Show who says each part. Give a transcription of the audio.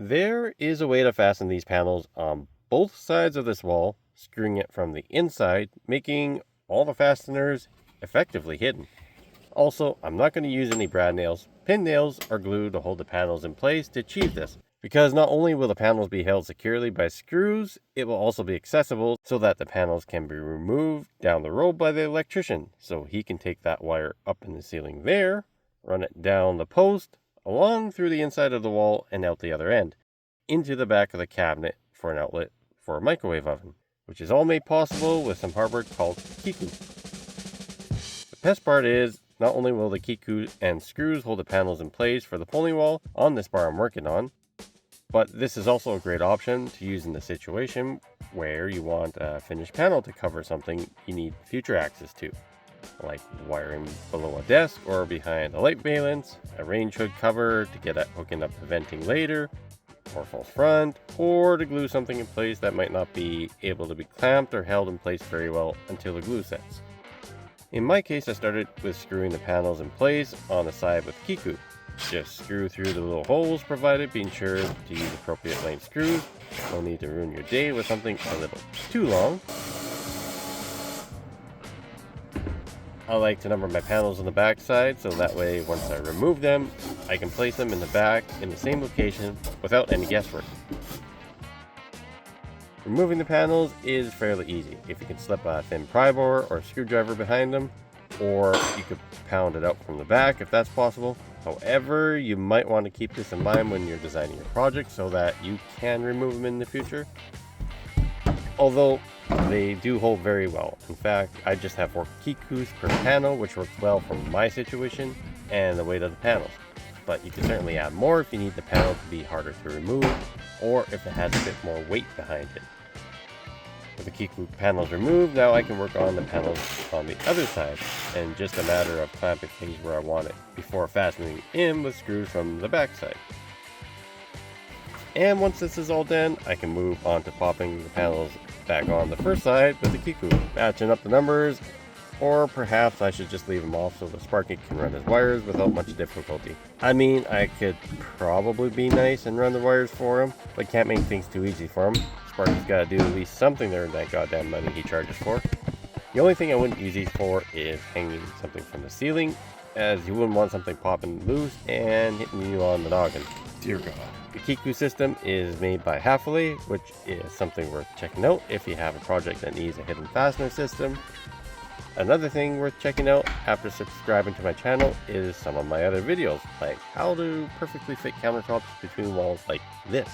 Speaker 1: There is a way to fasten these panels on both sides of this wall, screwing it from the inside, making all the fasteners effectively hidden. Also, I'm not going to use any brad nails, pin nails, or glue to hold the panels in place to achieve this, because not only will the panels be held securely by screws, it will also be accessible so that the panels can be removed down the road by the electrician, so he can take that wire up in the ceiling there, run it down the post, along through the inside of the wall and out the other end, into the back of the cabinet for an outlet for a microwave oven, which is all made possible with some hardware called KeKu. The best part is, not only will the KeKu and screws hold the panels in place for the pulling wall on this bar I'm working on, but this is also a great option to use in the situation where you want a finished panel to cover something you need future access to, like wiring below a desk or behind a light valance, a range hood cover to get at hooking up the venting later, or false front, or to glue something in place that might not be able to be clamped or held in place very well until the glue sets. In my case, I started with screwing the panels in place on the side with KeKu. Just screw through the little holes provided, being sure to use appropriate length screws. No need to ruin your day with something a little too long. I like to number my panels on the back side, so that way once I remove them, I can place them in the back in the same location without any guesswork. Removing the panels is fairly easy if you can slip a thin pry bar or a screwdriver behind them, or you could pound it out from the back if that's possible. However, you might want to keep this in mind when you're designing your project so that you can remove them in the future. Although they do hold very well. In fact, I just have 4 KeKus per panel, which works well for my situation and the weight of the panels. But you can certainly add more if you need the panel to be harder to remove, or if it has a bit more weight behind it. With the KeKu panels removed, now I can work on the panels on the other side, and just a matter of clamping things where I want it, before fastening in with screws from the back side. And once this is all done, I can move on to popping the panels back on the first side with the KeKu, matching up the numbers, or perhaps I should just leave them off so the Sparky can run his wires without much difficulty. I mean, I could probably be nice and run the wires for him, but can't make things too easy for him. Sparky's gotta do at least something to earn that goddamn money he charges for. The only thing I wouldn't use these for is hanging something from the ceiling, as you wouldn't want something popping loose and hitting you on the noggin.
Speaker 2: Dear God.
Speaker 1: The KeKu system is made by Hafele, which is something worth checking out if you have a project that needs a hidden fastener system. Another thing worth checking out after subscribing to my channel is some of my other videos, like how to perfectly fit countertops between walls like this.